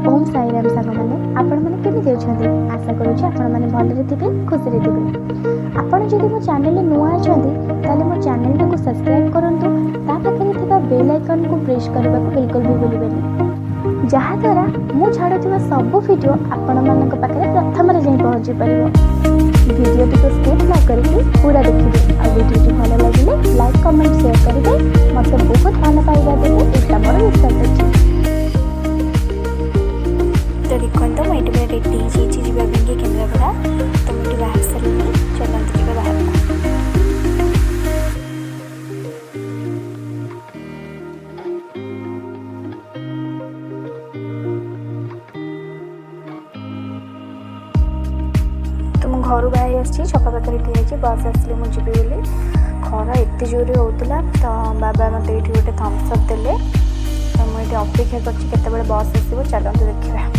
ओम साईराम सांग मैंने आपण मैंने केमी अच्छे आशा करुँचे आपण मैंने भलरे थे खुशी थे आपण जदि मो चैनल नुआ अच्छा ताले मो चैनल को सब्सक्राइब करंतु ता पाखरे थिबा बेल आइकन को प्रेस करने को बिल्कुल भी भूलिबेनी जहाद्वारा मु छाड़ुवा सब वीडियो आपण मानक पाखरे प्रथम जाई पहुँची पारिबो। वीडियो को स्किप न करके पूरा देखिए और वीडियो भल लगे लाइक कमेंट शेयर करेंगे मत बहुत भल पाइबा देते यहाँ मोर विश्वास अच्छी। तो देखो मुझे रेडी जावाई केन्द्रापड़ा तो मुझे बाहर सारे चलते जी बाहर तो मु घर बाहर आसी छक पाखे ठिया बस आसली मुझे बोली खरा एत जोर होता तो बाबा मत ये गोटे थम्सअप देले तो मुझे अपेक्षा करते बस आसो चलते देखा।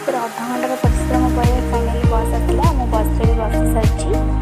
पूरा आधा घंटार परिश्रम पर फाइनाली बस आसला मो बस भी बस सारी।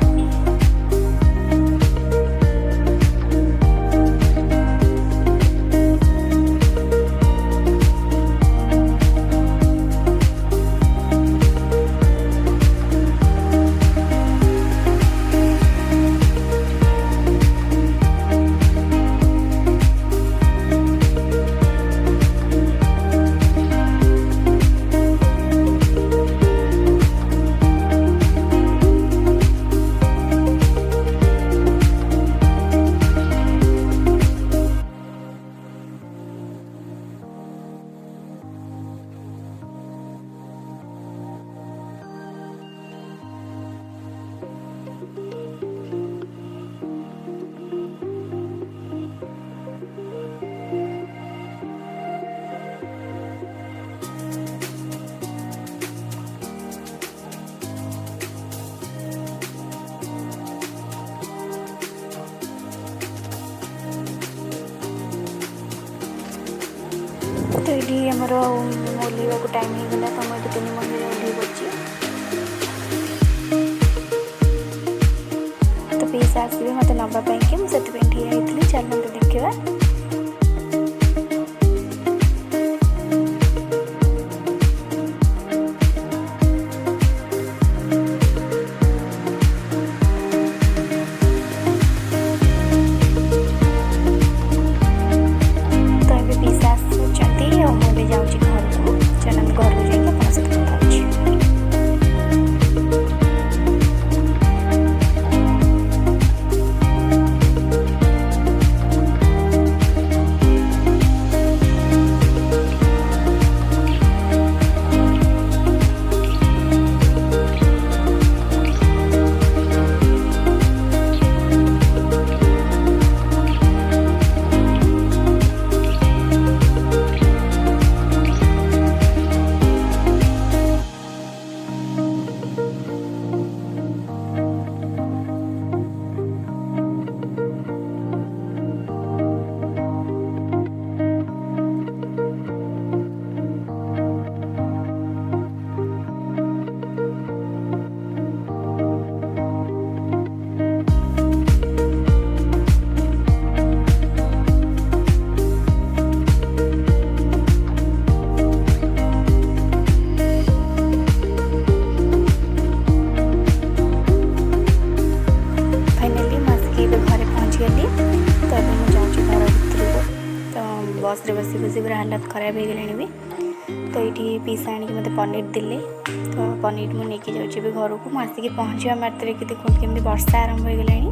तो ये आमर ओल्लैवा टाइम होगा तो मुझे 3 मंदिर ओल्लै पड़ी तो पीसा आसवे मत नापी मुझे ठिया होती चलते देखा। बस रे बसी बसी पूरा हालत खराब हो गलानी भी तो ये पीसा आनिक मत पनीर देले तो पनीर मुझे जाऊँगी घर को आसिक पहुँचा मात्र कि देखो केमी वर्षा आरंभ हो गलानी।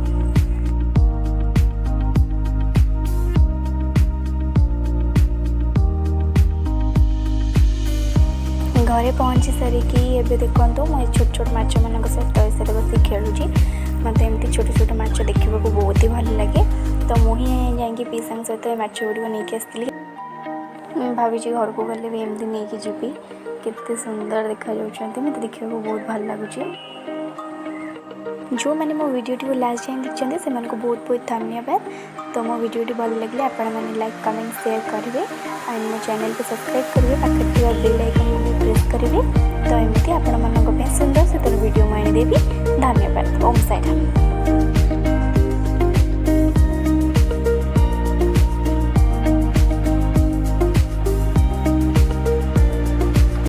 घरे पहुँची सारिकी एबे देखो मुझे छोट छोट माछ मान सहित ऐसे बस खेलुची मत एमती छोट छोट माछ देखा बहुत ही भल लगे तो मुझे जाकि पीसा सहित माछ गुड़िक नहीं आसती भावी घर को गले भी एमती नहीं जी केते सुंदर देखा जाऊँच मत देखा बहुत भल लगुच। जो मैंने मो वीडियोटी को लास्ट जाए देखते से बहुत बहुत धन्यवाद। तो मो वीडियोटी भल लगे आपण मैंने लाइक कमेंट शेयर करेंगे एंड मो चैनल को सब्सक्राइब करेंगे, पाखे बेल आइकन को भी प्रेस करेंगे। तो एमती आपण